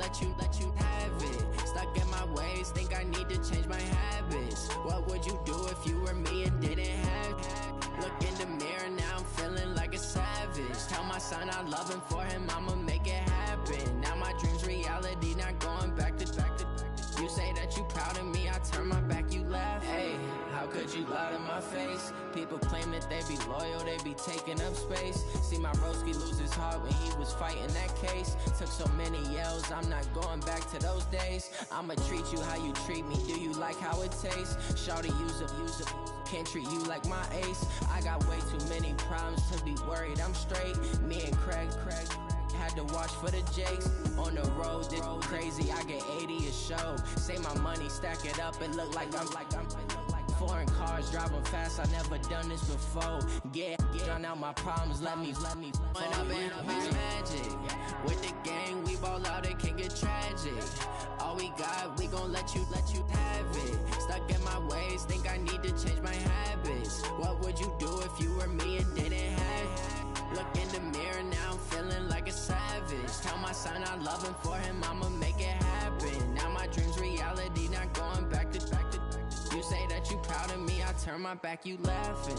let you have it. Stuck in my ways, think I need to change my habits. What would you do if you were me and didn't have it? Look in the mirror, now I'm feeling like a savage. Tell my son I love him, for him I'ma make it happen. Now my dream's reality, not going back to. You say that you proud of me, I turn my back, you laugh. Hey, how could you lie to my face? People claim that they be loyal, they be taking up space. See my broski lose his heart when he was fighting that case. Took so many yells, I'm not going back to those days. I'ma treat you how you treat me, do you like how it tastes? Shawty, use up, can't treat you like my ace. I got way too many problems to be worried, I'm straight. Me and Craig had to watch for the Jakes. On the road, this crazy, I get 80 a show. Say my money, stack it up, and look like I'm foreign cars, driving fast, I never done this before. Get drown out my problems, let me When up in magic, with the gang, we ball out, it can get tragic. All we got, we gon' let you have it. Stuck in my ways, think I need to change my habits. What would you do if you were me and didn't have it? Look in the mirror, now I'm feeling like a savage. Tell my son I love him, for him I'ma make it happen. Now my dream's reality, not going back to. You say that you proud of me, I turn my back, you laughing.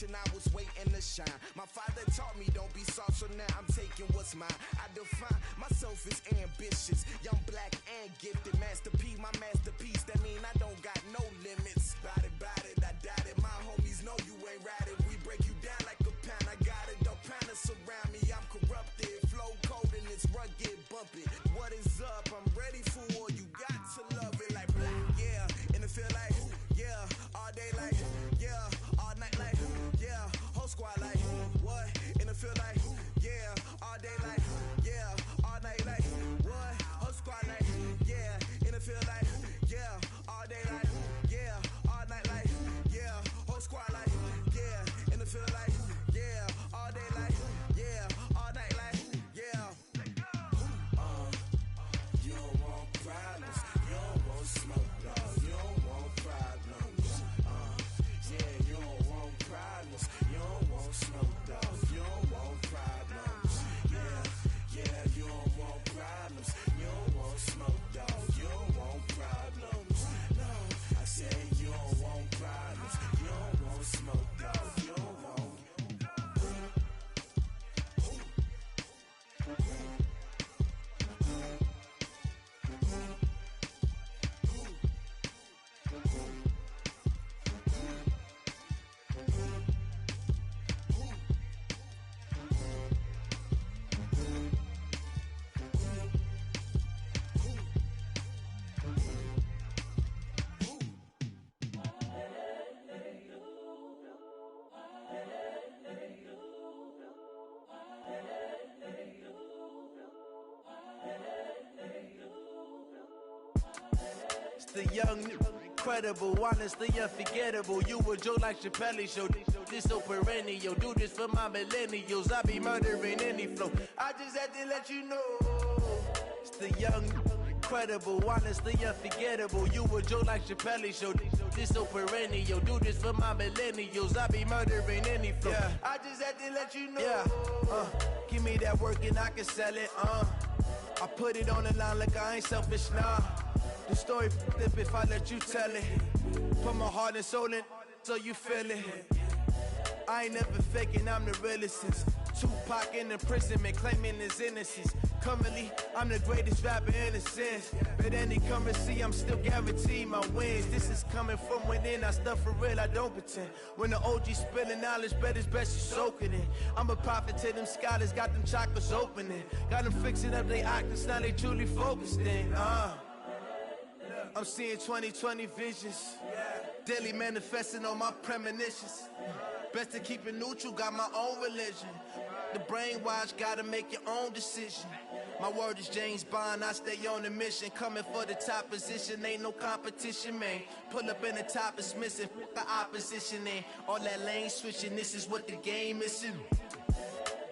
I was waiting to shine. My father taught me don't be soft, so now I'm taking what's mine. I define myself as ambitious, young, black, and gifted. Masterpiece, my masterpiece, that mean I don't got no limits. Bout it, I doubt it. My homies know you ain't ratted. We break you down like a pound. I got it, don't pound us around me. I'm corrupted, flow cold and it's rugged, bump it. What is up? I'm ready for war. You got to love it like black, yeah. And it feel like, yeah, all day like, yeah, all night like, yeah, whole squad like, what? And it feel like, yeah, all day like, yeah, all night like, what? Whole squad like, yeah, and it feel like, yeah, all day like, yeah, all night like, yeah, whole squad like, yeah, and it feel like, yeah, all day like, yeah, The young, incredible, honestly unforgettable. You a joke like Chappelle show. This so perennial. Do this for my millennials. I be murdering any flow. I just had to let you know. It's the young, incredible, honestly unforgettable. You a joke like Chappelle show. This so perennial. Do this for my millennials. I be murdering any flow. Yeah. I just had to let you know. Yeah. Give me that work and I can sell it. I put it on the line like I ain't selfish, nah. The story flip if I let you tell it. Put my heart and soul in so you feel it. I ain't never faking, I'm the realest since Tupac in imprisonment, claiming his innocence. Currently, I'm the greatest rapper in a sense. But any currency, I'm still guaranteed my wins. This is coming from within, I stuff for real, I don't pretend. When the OG spilling knowledge, bet it's best you soak it in. I'm a prophet to them scholars, got them chakras opening. Got them fixing up their octaves, now they truly focused in. I'm seeing 2020 visions, daily manifesting on my premonitions. Best to keep it neutral, got my own religion. The brainwash, gotta make your own decision. My word is James Bond, I stay on a mission. Coming for the top position, ain't no competition, man. Pull up in the top, it's missing, the opposition ain't. All that lane switching, this is what the game is.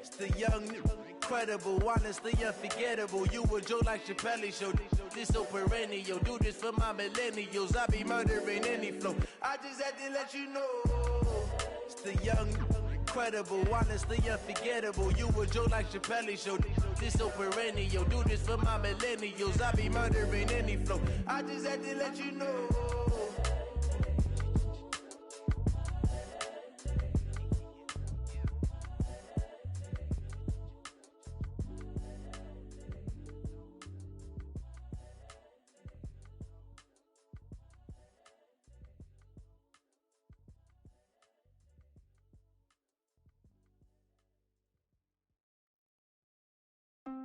It's the young, incredible, honestly unforgettable. You a joke like Chappelle show. This so perennial. Do this for my millennials. I be murdering any flow. I just had to let you know. It's the young, incredible, honestly unforgettable. You a joke like Chappelle show. This so perennial. Do this for my millennials. I be murdering any flow. I just had to let you know.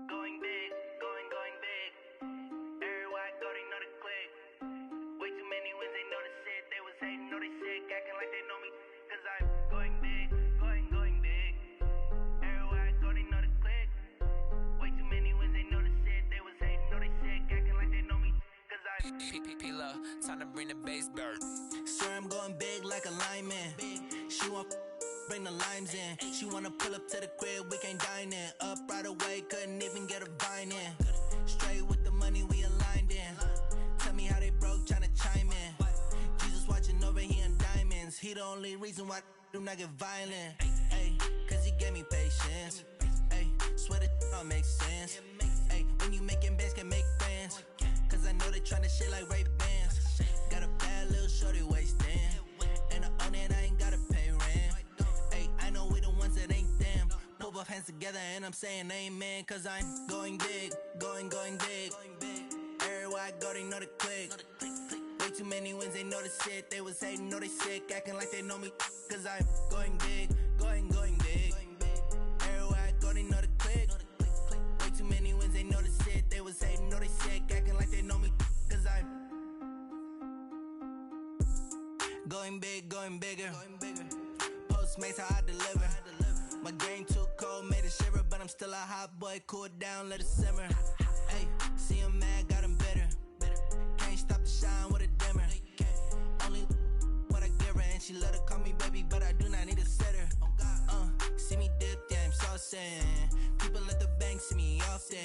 Going big, going big. Everywhere I go, they know the click. Way too many wins, they know the shit. They was hating, know they sick, acting like they know me. Cause I'm going big, going big. Everywhere I go, they know the click. Way too many wins, they know the shit. They was hating, know they sick, acting like they know me. Cause I'm P-P-P-Love, time to bring the bass bird. Swear I'm going big like a lineman. She want bring the limes in. She wanna pull up to the crib, we can't dine in. Up right away, couldn't even get a vine in. Straight with the money, we aligned in. Tell me how they broke, tryna chime in. Jesus watching over here in diamonds. He the only reason why I do not get violent. Ay, cause he gave me patience. Ay, swear that all makes sense. Ay, when you making bands, can make friends. Cause I know they tryna shit like Ray Bans. Got a bad little shorty wasting. And I own it, I ain't gotta pay rent. I know we the ones that ain't them. Pull both hands together and I'm saying amen. Cause I'm going big, going big. Everywhere I go, they know the click. Way too many wins, they know the shit. They was hating, know they sick, acting like they know me. Cause I'm going big, going big. Everywhere I go, they know the click. Way too many wins, they know the shit. They was hating, know they sick, acting like they know me. Cause I'm going big, going bigger. Postmates how I deliver. My game too cold, made it shiver, but I'm still a hot boy. Cool it down, let it simmer. Hey, see him mad, got him bitter. Can't stop the shine with a dimmer. Only what I give her, and she love to call me baby, but I do not need a sitter. See me dip, yeah, I'm saucing. People at the bank see me often.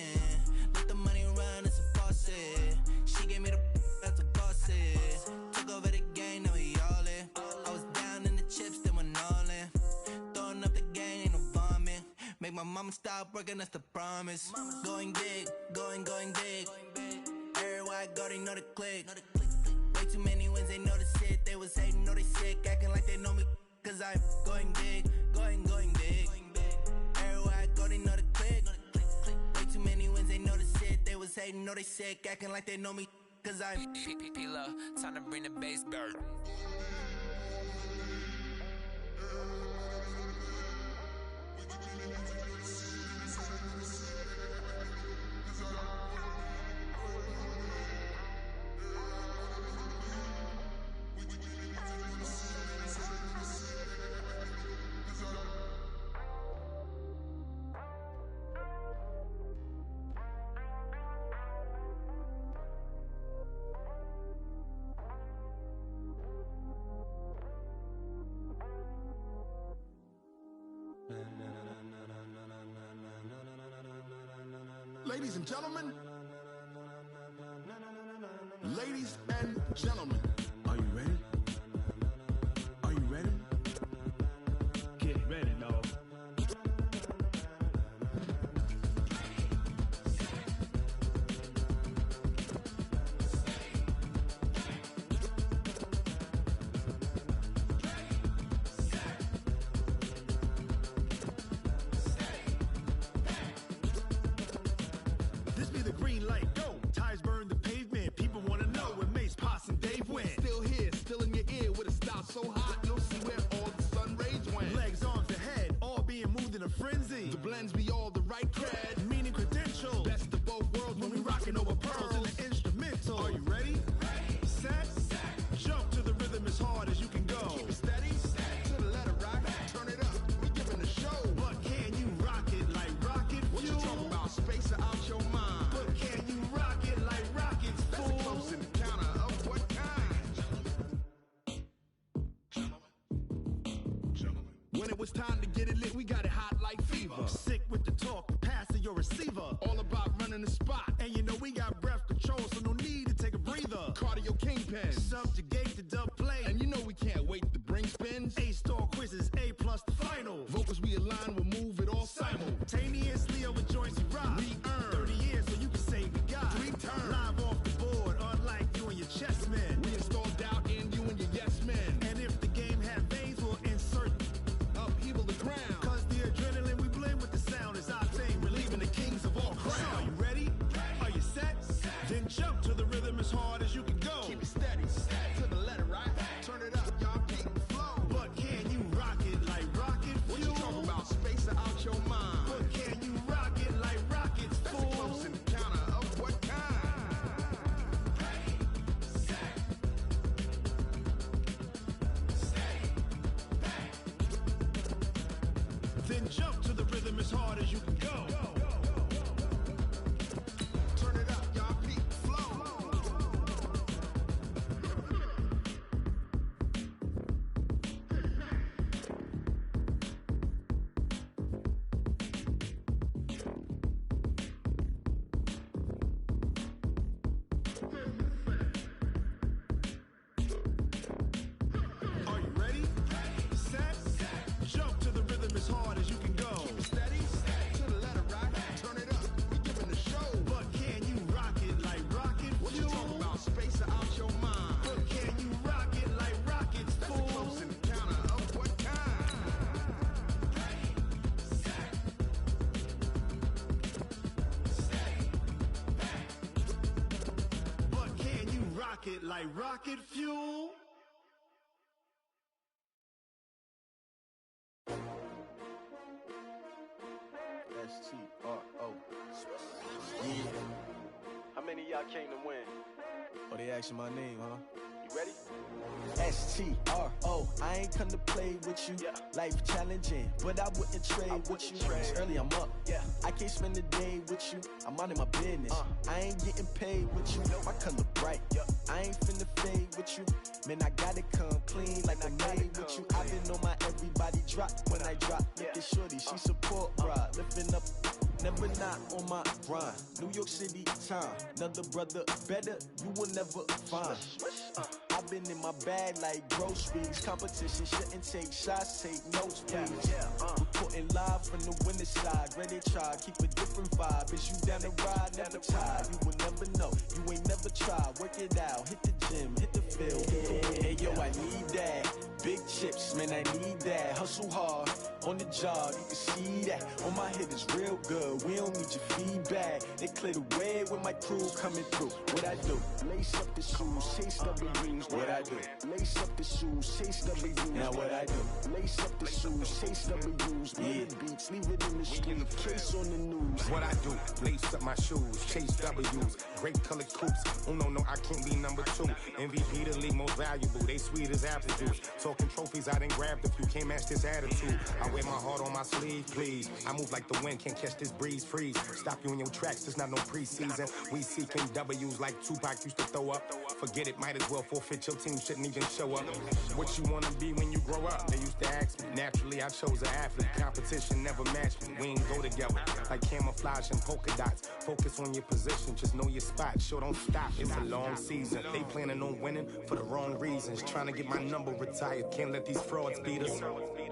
Let the money run, it's a faucet. She gave me the that's a faucet. Took over the game, now we all in. I was down in the chips, then went all in. Throwing up the gang, ain't no vomit. Make my mama stop working, that's the promise. Going big, going big. Everywhere I go, they know the click. Way too many wins, they know the shit. They was hating, know they sick, acting like they know me. Cause I'm going big, going big. Everywhere I go, they know the click. say no, they sick, acting like they know me, cause I P-Love, time to bring the bass bird. Ladies and gentlemen, ladies and gentlemen, are you ready? Are you ready? Get ready, dog. This be the green light, go. Tires burn the pavement. People wanna know where Mace, Poss, and Dave went. Still here, still in your ear with a style so hot, you'll see where all the sun rays went. Legs, arms, and head, all being moved in a frenzy. The blends be all the right cred, meaning credentials. Best of both worlds when we rockin' over pearls in the instrumental. Are you ready? Set, jump to the rhythm as hard as you can go. Keep it steady, to the letter rock, turn it up, we giving a show. But can you rock it like rocket fuel? What you talking about, space or out your mind? But can you rock it like rockets, fool? That's a close encounter of what kind? Gentlemen. When it was time to get it lit, we got it hot like fever. Sick with the talk, pass to your receiver. All about running the spot. And you know we got breath control, so no need to take a breather. Cardio kingpin, subjugate the dub play. And you know we can't wait to bring spins. A-star quizzes, A+ the final. Vocals we align, we'll move it all simultaneously over joints we rock. We earn 30 years so you can say we got 3 turns. Live off the board, unlike you and your chess men. We install doubt in you and your yes men. And if the game had veins, we'll insert upheaval the ground. Cause the adrenaline we blend with the sound is our thing, relieving the kings of all crowns. So are you ready? Are you set? Then jump to the rhythm as hard as you can go. Keep it steady, to the letter right. Turn it up, y'all keep the flow. But can you rock it like rocket fuel? What you talking about, space or out your mind? But can you rock it like rockets, fool? That's a close encounter of what kind? Then jump to the rhythm as hard as you can go. Turn it up, y'all peak flow. Are you ready? Set, jump to the rhythm as hard as you can go. Keep it steady, to the letter right. Turn it up, we giving the show. But can you rock it like rocket fuel? What you talking about, space or out your mind? But can you rock it like rockets, fool? That's a close encounter of what kind? But can you rock it like rocket fuel? S1W3. Yeah. How many of y'all came to win? Oh, they asking my name, huh? You ready? S1W3. I ain't come to play with you. Yeah. Life challenging, but I wouldn't trade with you. It's early, I'm up. Yeah. I can't spend the day with you. I'm minding my business. I ain't getting paid with you. My color bright. I ain't finna fade with you. Man, I gotta come clean like I made with you. I been on my everybody drop when I drop. Look at shorty, she support ride. Lifting up, never not on my grind. New York City time, another brother better, you will never find. I've been in my bag like groceries. Competition shouldn't take shots, take notes, please. Reporting live from the winter side. Ready to try, keep a different vibe. Is you down the ride, never tired. You will never know, you ain't never tried. Work it out, hit the gym, hit the field. Hey yo, I need that. Big big chips, man, I need that. Hustle hard, on the job, you can see that. On my head is real good, we don't need your feedback. They clear the way with my crew coming through. What I do? Lace up the shoes, chase W's. What I do? Lace up the shoes, chase W's. Now what I do? Lace up the shoes, chase W's. Yeah, beats, leave it in the street, case on the news. What I do? Lace up my shoes, chase W's. Great colored coops. Oh no, I can't be number 2. MVP the league most valuable. They sweet as apple juice. Talking trophies, I done grabbed a few. Can't match this attitude. I wear my heart on my sleeve, please. I move like the wind, can't catch this breeze. Freeze. Stop you in your tracks. There's not no preseason. We seeking W's like Tupac used to throw up. Forget it, might as well forfeit. Your team shouldn't even show up. What you wanna be when you grow up? They used to ask me. Naturally, I chose an athlete. Competition never matched me. We ain't go together like camouflage and polka dots. Focus on your position, just know your spot. Sure, don't stop. It's a long season. They planning on winning for the wrong reasons. Trying to get my number retired. Can't let these frauds beat us.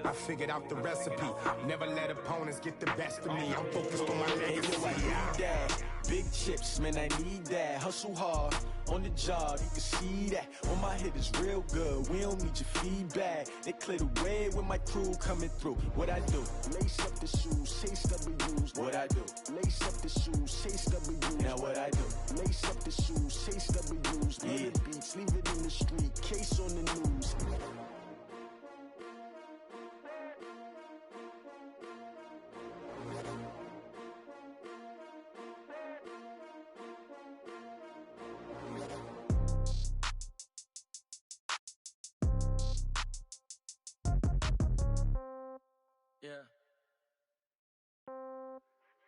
I figured out the recipe. Never let opponents get the best of me. I'm focused on my legacy. I need that. Big chips, man, I need that. Hustle hard, on the job, you can see that. On my head is real good, we don't need your feedback. They clear the way with my crew coming through. What I do? Lace up the shoes, chase W's. What I do? Lace up the shoes, chase W's. Now what I do? Lace up the shoes, chase W's. Yeah, beats, leave it in the street, case on the news.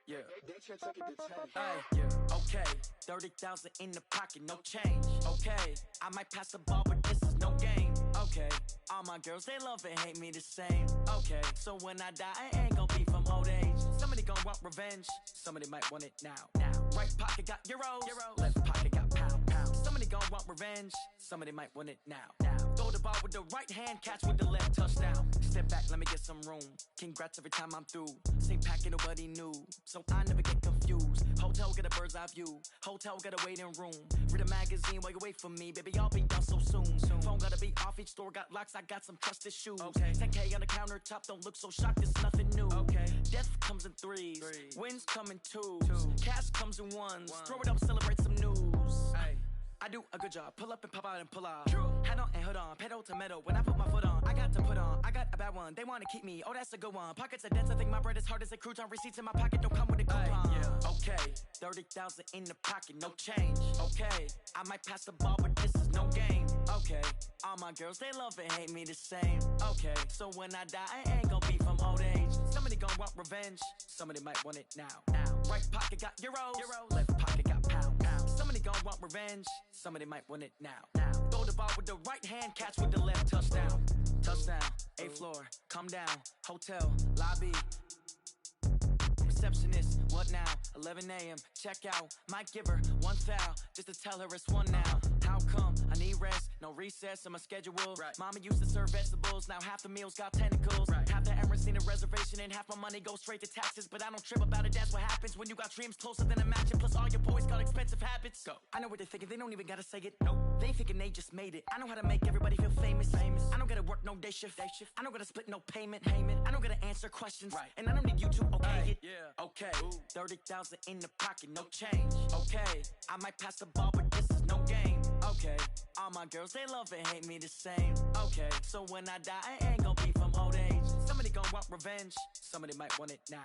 Yeah. Hey, yeah. Okay, 30,000 in the pocket, no change. Okay, I might pass the ball, but this is no game. Okay, all my girls, they love and hate me the same. Okay, so when I die, I ain't gon' be from old age. Somebody gon' want revenge, somebody might want it now. Right pocket got euros, left pocket got pound. Somebody gon' want revenge, somebody might want it now. Throw the ball with the right hand, catch with the left, touchdown. Step back, let me get some room. Congrats every time I'm through. Same packet, nobody knew, so I never get confused. Hotel get a bird's eye view, hotel got a waiting room. Read a magazine while you wait for me, baby, I'll be done so soon. Phone gotta be off, each store got locks, I got some trusted shoes. 10K on the countertop, don't look so shocked, it's nothing new. Death comes in threes, wins come in twos, cash comes in ones. Throw it up, celebrate some news. I do a good job, pull up and pop out and pull out. Head on and hood on, pedal to metal. When I put my foot on, I got to put on. I got a bad one, they wanna keep me, oh that's a good one. Pockets are dense, I think my bread is hard as a crouton. Receipts in my pocket don't come with a coupon. Okay, 30,000 in the pocket, no change. Okay, I might pass the ball, but this is no game. Okay, all my girls, they love and hate me the same. Okay, so when I die, I ain't gon' be from old age. Somebody gon' want revenge, somebody might want it now. Right pocket got euros, left pocket got pound. Somebody gon' want revenge, somebody might want it now. Throw the ball with the right hand, catch with the left, touchdown. Touchdown, 8th floor, come down, hotel, lobby. Receptionist, what now? 11 a.m., check out. Might give her one foul, just to tell her it's one now. How come? I need rest, no recess in my schedule. Mama used to serve vegetables, now half the meals got tentacles. Half the errands need a reservation and half my money goes straight to taxes. But I don't trip about it, that's what happens when you got dreams closer than a mansion. Plus all your boys got expensive habits. Go. I know what they're thinking, they don't even gotta say it. Nope. They thinking they just made it. I know how to make everybody feel famous. I don't gotta work no day shift. I don't gotta split no payment. I don't gotta answer questions. And I don't need you to okay it. Okay, 30,000 in the pocket, no change. Okay, I might pass the ball, but this is no game. Okay, all my girls, they love and hate me the same. Okay, so when I die, I ain't gon' be from old age. Somebody gon' want revenge, somebody might want it now.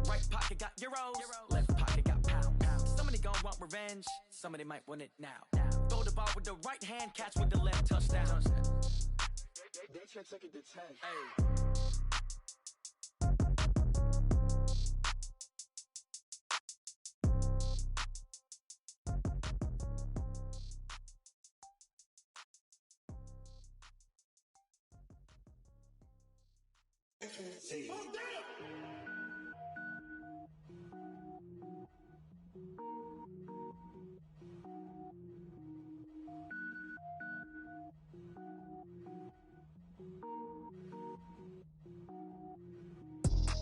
Right pocket got euros, left pocket got pound. Somebody gon' want revenge, somebody might want it now. Throw the ball with the right hand, catch with the left, touchdown. They can't take it to 10. Hey.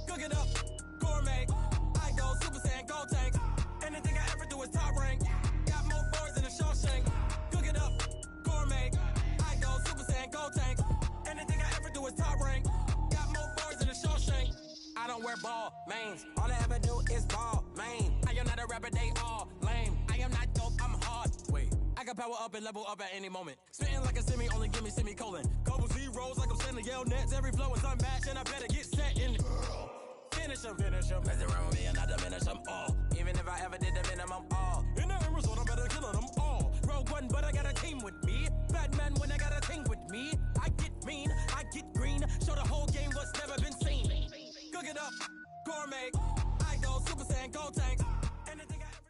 Cook it up, gourmet. I go Super Saiyan, gold tank. Anything I ever do is top rank. Got more boards than a Shawshank. Cook it up, gourmet. I go Super Saiyan, gold tank. Anything I ball mains. All I ever do is ball main. I am not a rapper, they all lame. I am not dope, I'm hard. Wait, I can power up and level up at any moment. Spitting like a semi, only give me semicolon. Couple zeros like I'm sending yell nets. Every flow is unmatched and I better get set in. Finish them. Mess around with me and I diminish them all. Even if I ever did the minimum all. In the end result, I better kill them all. Rogue one, but I got a team with me. Batman when I got a team with me. I get mean, I get green. Show the whole game what's never been seen. Cook it up, gourmet. I go Super Saiyan, go tank. Anything I ever...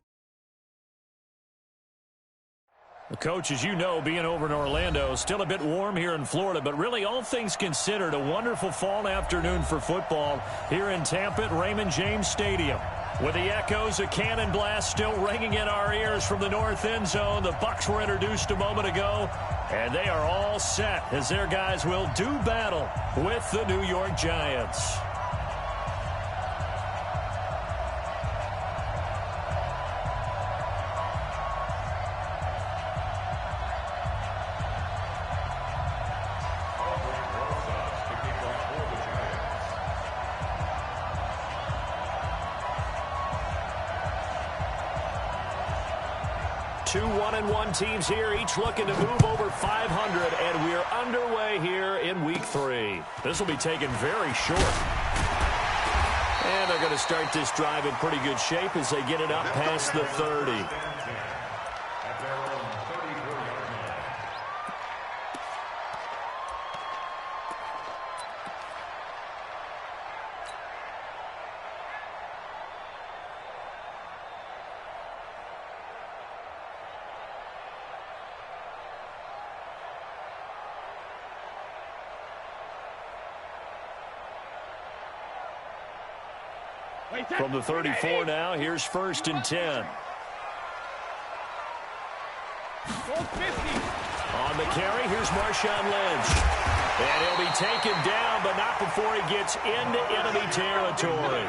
The coach, as you know, being over in Orlando, still a bit warm here in Florida, but really all things considered, a wonderful fall afternoon for football here in Tampa at Raymond James Stadium. With the echoes of cannon blast still ringing in our ears from the north end zone, the Bucs were introduced a moment ago, and they are all set as their guys will do battle with the New York Giants. Two 1-1 teams here, each looking to move over 500, and we're underway here in week 3. This will be taken very short. And they're going to start this drive in pretty good shape as they get it up past the 30. From the 34 now, here's 1st and 10. On the carry, here's Marshawn Lynch. And he'll be taken down, but not before he gets into enemy territory.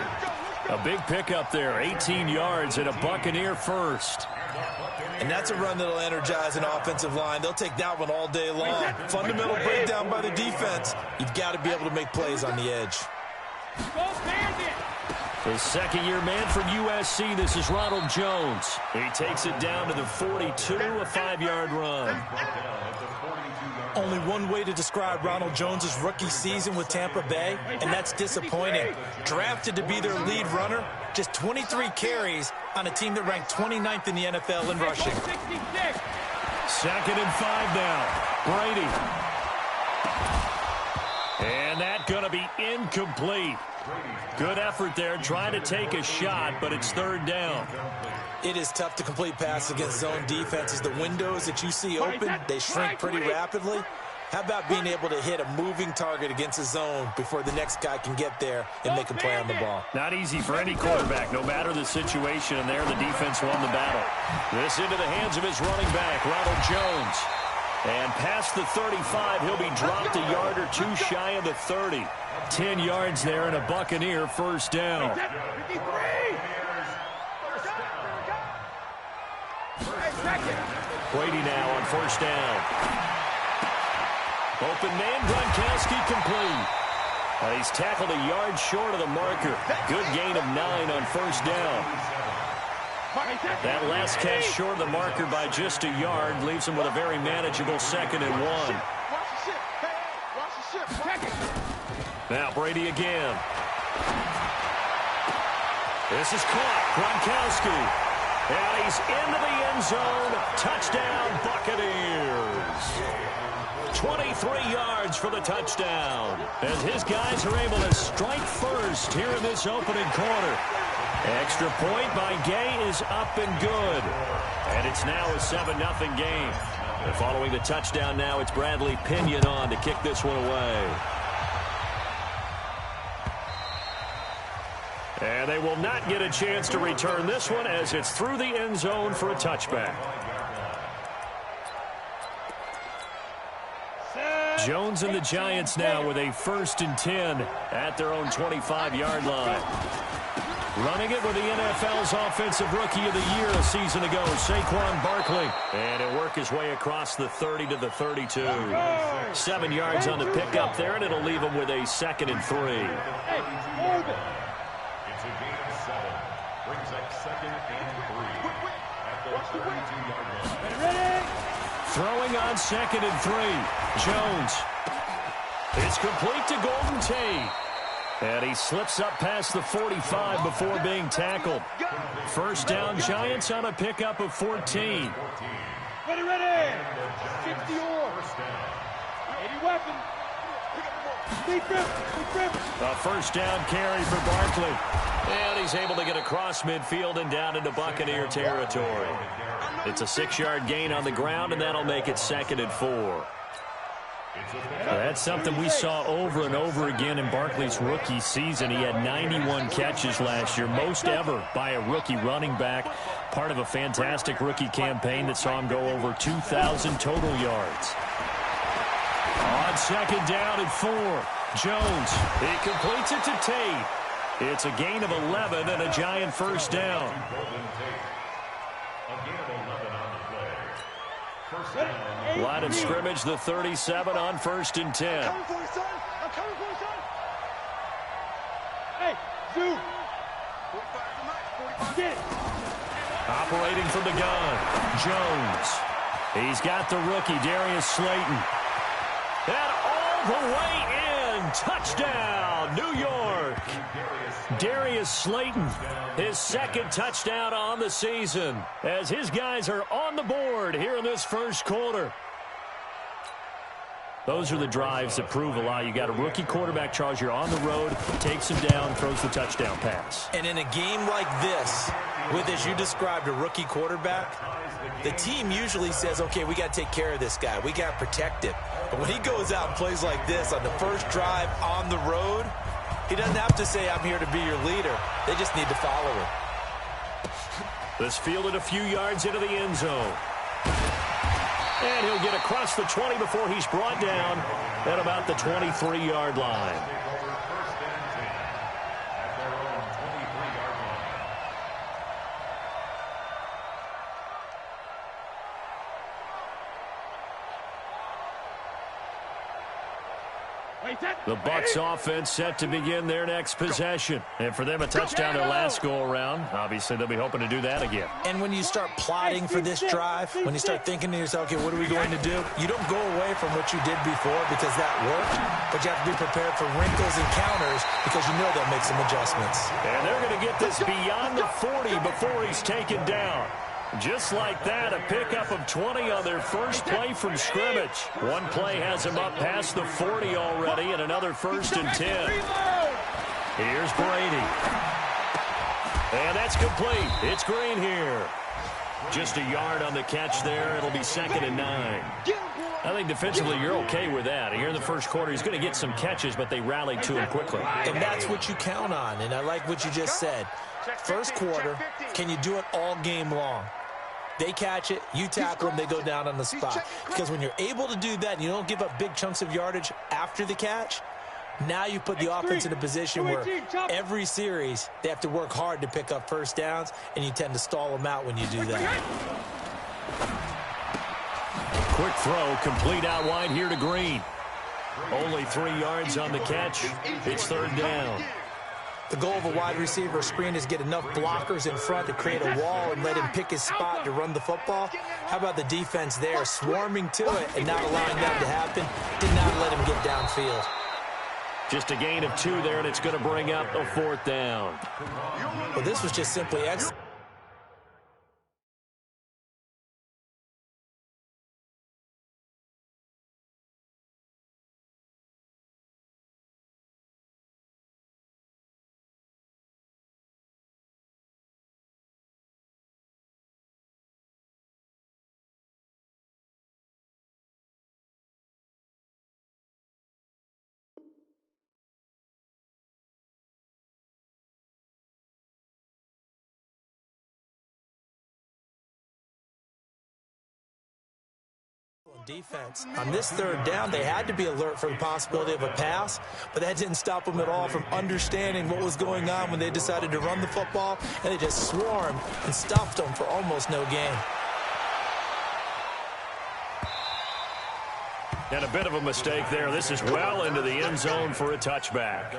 A big pickup there, 18 yards and a Buccaneer first. And that's a run that'll energize an offensive line. They'll take that one all day long. Fundamental breakdown by the defense. You've got to be able to make plays on the edge. The second-year man from USC, this is Ronald Jones. He takes it down to the 42, a 5-yard run. Only one way to describe Ronald Jones' rookie season with Tampa Bay, and that's disappointing. Drafted to be their lead runner, just 23 carries on a team that ranked 29th in the NFL in rushing. 2nd and 5 now. Brady. And that's going to be incomplete. Good effort there, trying to take a shot, but it's 3rd down. It is tough to complete passes against zone defenses. The windows that you see open, they shrink pretty rapidly. How about being able to hit a moving target against a zone before the next guy can get there and make a play on the ball? Not easy for any quarterback, no matter the situation, and there the defense won the battle. This into the hands of his running back, Ronald Jones. And past the 35, he'll be dropped a yard or two shy of the 30. 10 yards there and a Buccaneer first down. Brady now on 1st down. Open man, Gronkowski complete. He's tackled a yard short of the marker. Good gain of 9 on 1st down. That last catch short of the marker by just a yard leaves him with a very manageable 2nd and 1. Now Brady again. This is caught. Gronkowski. And he's into the end zone. Touchdown, Buccaneers. 23 yards for the touchdown. As his guys are able to strike first here in this opening quarter. Extra point by Gay is up and good. And it's now a 7-0 game. And following the touchdown now, it's Bradley Pinion on to kick this one away. And they will not get a chance to return this one as it's through the end zone for a touchback. Jones and the Giants now with a 1st and 10 at their own 25-yard line. Running it with the NFL's Offensive Rookie of the Year a season ago, Saquon Barkley. And he'll work his way across the 30 to the 32. 7 yards on the pickup there, and it'll leave him with a 2nd and 3. a gain of 7. Brings up 2nd and 3 at the 32-yard line. Ready? Throwing on 2nd and 3. Jones. It's complete to Golden Tate. And he slips up past the 45 before being tackled. First down, Giants on a pickup of 14. Ready. 60 or. 80 weapon. A first down carry for Barkley. And he's able to get across midfield and down into Buccaneer territory. It's a 6-yard gain on the ground, and that'll make it 2nd and 4. That's something we saw over and over again in Barkley's rookie season. He had 91 catches last year, most ever by a rookie running back, part of a fantastic rookie campaign that saw him go over 2,000 total yards. On 2nd down and 4, Jones. He completes it to Tate. It's a gain of 11 and a Giant first down. Line of scrimmage, the 37 on 1st and 10. I'm coming for you, son. I'm coming for you, son. Hey, Zoo. 45 Get it. Operating from the gun, Jones. He's got the rookie, Darius Slayton. And all the way in. Touchdown, New York. Darius Slayton, his 2nd touchdown on the season, as his guys are on the board here in this first quarter. Those are the drives that prove a lot. You got a rookie quarterback, Charles. You're on the road, takes him down, throws the touchdown pass. And in a game like this, with, as you described, a rookie quarterback, the team usually says, okay, we got to take care of this guy. We got to protect him. But when he goes out and plays like this on the first drive on the road, he doesn't have to say, I'm here to be your leader. They just need to follow him. This fielded a few yards into the end zone. And he'll get across the 20 before he's brought down at about the 23-yard line. The Bucs offense set to begin their next possession. And for them, a touchdown their last go-around. Obviously, they'll be hoping to do that again. And when you start plotting for this drive, when you start thinking to yourself, okay, what are we going to do? You don't go away from what you did before because that worked, but you have to be prepared for wrinkles and counters because you know they'll make some adjustments. And they're going to get this beyond the 40 before he's taken down. Just like that, a pickup of 20 on their first play from scrimmage. One play has him up past the 40 already, and another 1st and 10. Here's Brady. And that's complete. It's Green here. Just a yard on the catch there. It'll be 2nd and 9. I think defensively you're okay with that. Here in the first quarter, he's going to get some catches, but they rallied to him quickly. And that's what you count on, and I like what you just said. First quarter, can you do it all game long? They catch it, you tackle them, they go down on the spot. Because when you're able to do that and you don't give up big chunks of yardage after the catch, now you put the offense in a position where every series they have to work hard to pick up first downs, and you tend to stall them out when you do that. Quick throw, complete out wide here to Green. Only 3 yards on the catch. It's 3rd down. The goal of a wide receiver screen is get enough blockers in front to create a wall and let him pick his spot to run the football. How about the defense there, swarming to it and not allowing that to happen? Did not let him get downfield. Just a gain of 2 there, and it's going to bring up a 4th down. Well, this was just simply excellent. Defense. On this 3rd down, they had to be alert for the possibility of a pass, but that didn't stop them at all from understanding what was going on when they decided to run the football, and they just swarmed and stuffed them for almost no gain. And a bit of a mistake there. This is well into the end zone for a touchback.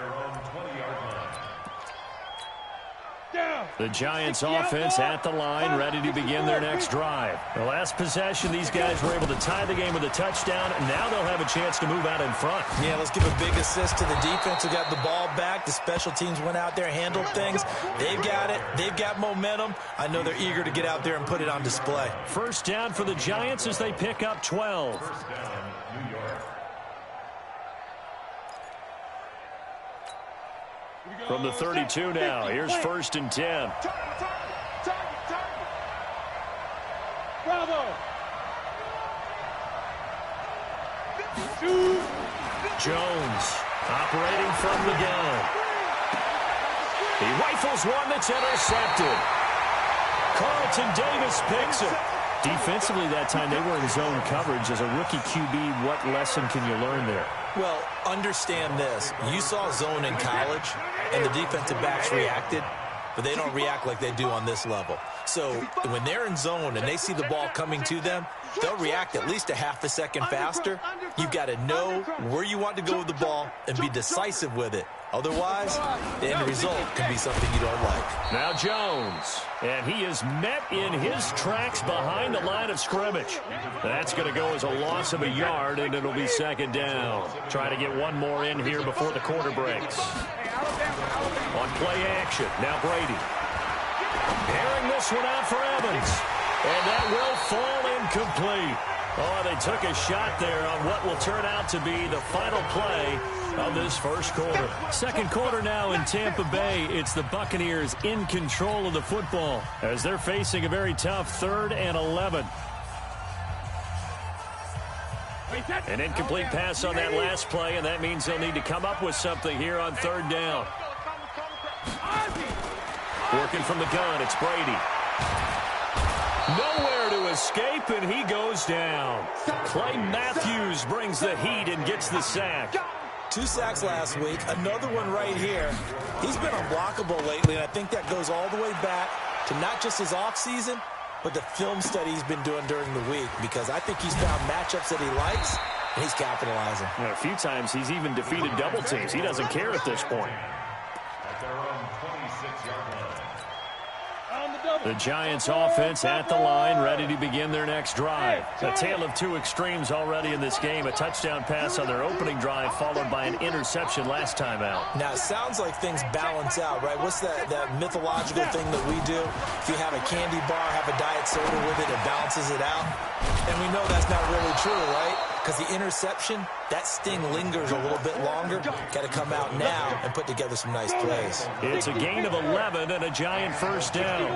The Giants offense at the line, ready to begin their next drive. The last possession, these guys were able to tie the game with a touchdown, and now they'll have a chance to move out in front. Yeah, let's give a big assist to the defense who got the ball back. The special teams went out there, handled things. They've got it. They've got momentum. I know they're eager to get out there and put it on display. First down for the Giants as they pick up 12. From the 32 now, here's 1st and 10. Bravo. Jones operating from the gun. He rifles one that's intercepted. Carlton Davis picks it. Defensively that time they were in zone coverage. As a rookie QB, what lesson can you learn there? Well, understand this. You saw zone in college, and the defensive backs reacted, but they don't react like they do on this level. So when they're in zone and they see the ball coming to them, they'll react at least a half a second faster. You've got to know where you want to go with the ball and be decisive with it. Otherwise, the end result can be something you don't like. Now Jones, and he is met in his tracks behind the line of scrimmage. That's going to go as a loss of a yard, and it'll be 2nd down. Trying to get one more in here before the quarter breaks. On play action, now Brady. Airing this one out for Evans. And that will fall incomplete. Oh, they took a shot there on what will turn out to be the final play of this first quarter. Second quarter now in Tampa Bay. It's the Buccaneers in control of the football as they're facing a very tough 3rd and 11. An incomplete pass on that last play, and that means they'll need to come up with something here on 3rd down. Working from the gun, it's Brady. Nowhere to escape, and he goes down. Clay Matthews brings the heat and gets the sack. 2 sacks last week, another one right here. He's been unblockable lately, and I think that goes all the way back to not just his offseason, but the film study he's been doing during the week, because I think he's found matchups that he likes, and he's capitalizing. A few times he's even defeated double teams. He doesn't care at this point. The Giants offense at the line, ready to begin their next drive. A tale of two extremes already in this game. A touchdown pass on their opening drive, followed by an interception last time out. Now, it sounds like things balance out, right? What's that mythological thing that we do? If you have a candy bar, have a diet soda with it, it balances it out. And we know that's not really true, right? Because the interception, that sting lingers a little bit longer. Got to come out now and put together some nice plays. It's a gain of 11 and a Giant first down.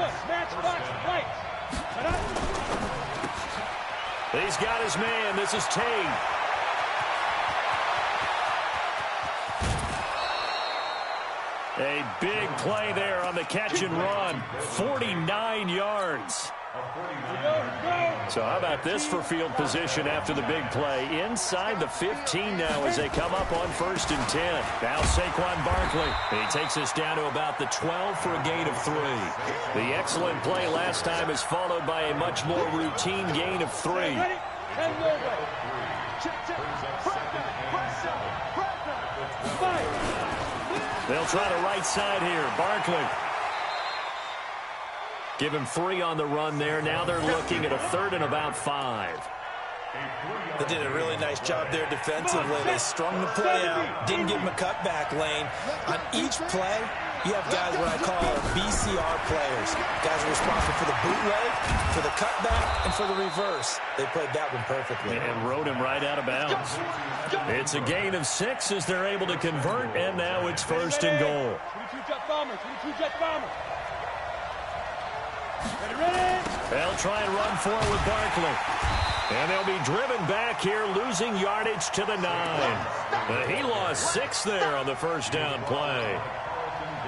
He's got his man. This is Tate. A big play there on the catch and run. 49 yards. So how about this for field position after the big play? Inside the 15 now as they come up on 1st and 10. Now Saquon Barkley. He takes us down to about the 12 for a gain of 3. The excellent play last time is followed by a much more routine gain of 3. They'll try the right side here. Barkley. Give him 3 on the run there. Now they're looking at a 3rd and about 5. They did a really nice job there defensively. They strung the play out, didn't give him a cutback lane. On each play, you have guys what I call BCR players. Guys are responsible for the bootleg, for the cutback, and for the reverse. They played that one perfectly. And rode him right out of bounds. It's a gain of 6 as they're able to convert, and now it's 1st and goal. 22 jet bomber, 22 jet bomber. They'll try and run forward with Barkley. And they'll be driven back here, losing yardage to the 9. But he lost 6 there on the first down play.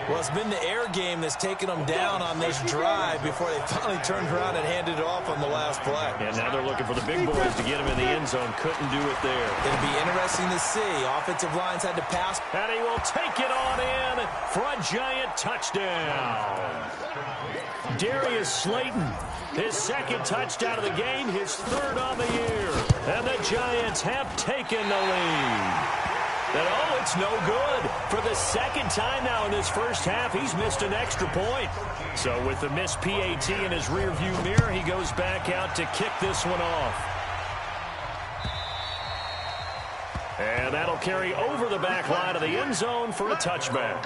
Well, it's been the air game that's taken them down on this drive before they finally turned around and handed it off on the last play. And now they're looking for the big boys to get him in the end zone. Couldn't do it there. It'll be interesting to see. Offensive lines had to pass. And he will take it on in for a Giant touchdown. Darius Slayton, his 2nd touchdown of the game, his 3rd on the year. And the Giants have taken the lead. And oh, it's no good. For the second time now in this first half, he's missed an extra point. So with the missed PAT in his rearview mirror, he goes back out to kick this one off. And that'll carry over the back line of the end zone for a touchback.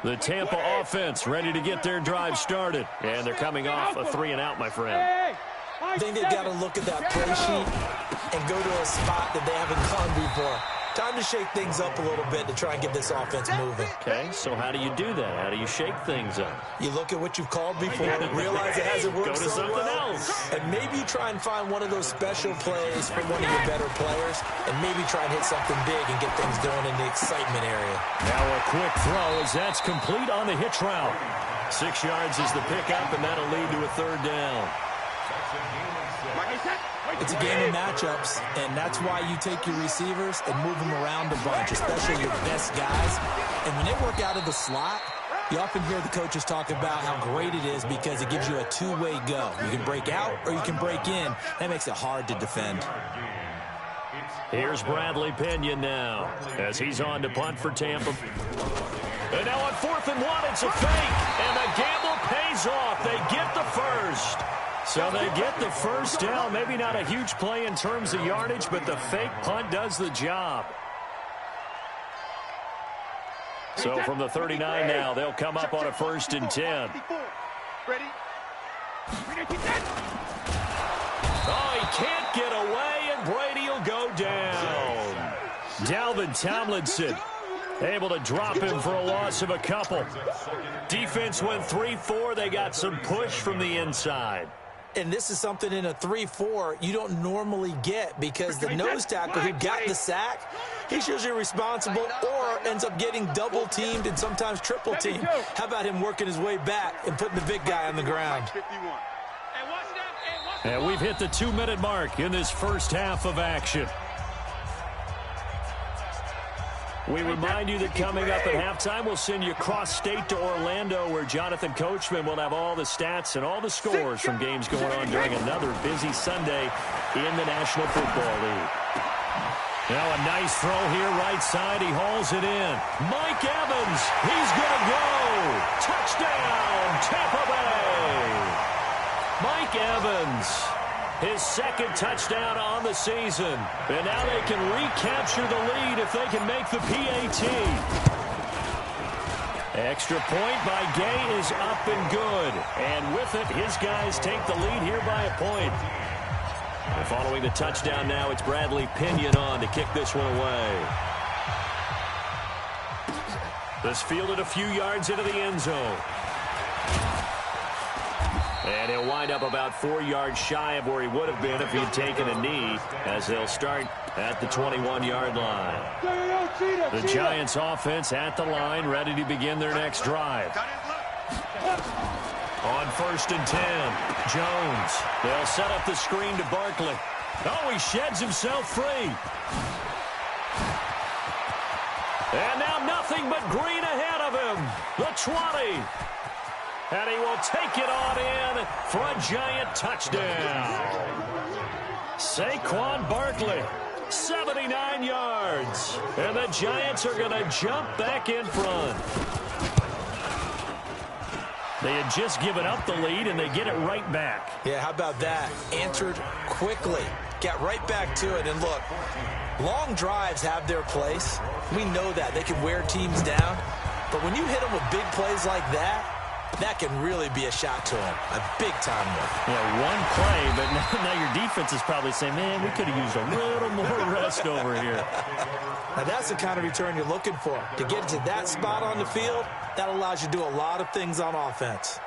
The Tampa offense ready to get their drive started. And they're coming off a 3-and-out, my friend. I think they've got to look at that play sheet and go to a spot that they haven't gone before. Time to shake things up a little bit to try and get this offense moving. Okay, so how do you do that? How do you shake things up? You look at what you've called before, realize it hasn't worked so well. Go to something else. And maybe you try and find one of those special plays from one of your better players, and maybe try and hit something big and get things going in the excitement area. Now a quick throw as that's complete on the hitch route. 6 yards is the pickup, and that'll lead to a third down. It's a game of matchups, and that's why you take your receivers and move them around a bunch, especially your best guys. And when they work out of the slot, you often hear the coaches talk about how great it is because it gives you a two-way go. You can break out or you can break in. That makes it hard to defend. Here's Bradley Pinion now as he's on to punt for Tampa. And now on 4th and 1, it's a fake, and the gamble pays off. They get the first. So they get the first down. Maybe not a huge play in terms of yardage, but the fake punt does the job. So from the 39 now, they'll come up on a 1st and 10. Oh, he can't get away, and Brady will go down. Dalvin Tomlinson able to drop him for a loss of a couple. Defense went 3-4. They got some push from the inside. And this is something in a 3-4 you don't normally get because the nose tackle who got the sack, he's usually responsible or ends up getting double-teamed and sometimes triple-teamed. How about him working his way back and putting the big guy on the ground? And we've hit the 2-minute mark in this first half of action. We remind you that coming up at halftime, we'll send you cross-state to Orlando, where Jonathan Coachman will have all the stats and all the scores from games going on during another busy Sunday in the National Football League. Now a nice throw here, right side. He hauls it in. Mike Evans, he's going to go. Touchdown, Tampa Bay. Mike Evans, his second touchdown on the season. And now they can recapture the lead if they can make the PAT. Extra point by Gay is up and good. And with it, his guys take the lead here by a point. And following the touchdown now, it's Bradley Pinion on to kick this one away. This fielded a few yards into the end zone. And he'll wind up about 4 yards shy of where he would have been if he'd taken a knee, as they'll start at the 21-yard line. The Giants offense at the line, ready to begin their next drive. On 1st and 10, Jones. They'll set up the screen to Barkley. Oh, he sheds himself free. And now nothing but green ahead of him. The 20. And he will take it on in for a Giant touchdown. Saquon Barkley, 79 yards. And the Giants are going to jump back in front. They had just given up the lead, and they get it right back. Yeah, how about that? Answered quickly. Got right back to it. And look, long drives have their place. We know that. They can wear teams down. But when you hit them with big plays like that, that can really be a shot to him. A big-time one. Yeah, one play, but now your defense is probably saying, man, we could have used a little more rest over here. Now, that's the kind of return you're looking for. To get to that spot on the field, that allows you to do a lot of things on offense.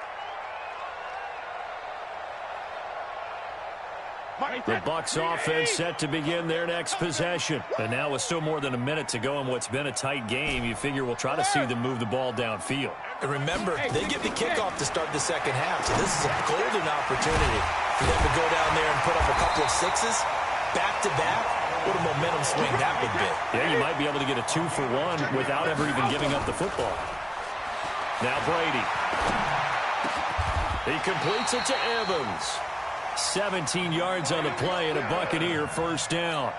The Bucs offense set to begin their next possession. And now with still more than a minute to go in what's been a tight game, you figure we'll try to see them move the ball downfield. And remember, they get the kickoff to start the second half, so this is a golden opportunity for them to go down there and put up a couple of sixes back-to-back. What a momentum swing that would be. Yeah, you might be able to get a 2-for-1 without ever even giving up the football. Now Brady. He completes it to Evans. 17 yards on the play and a Buccaneer first down.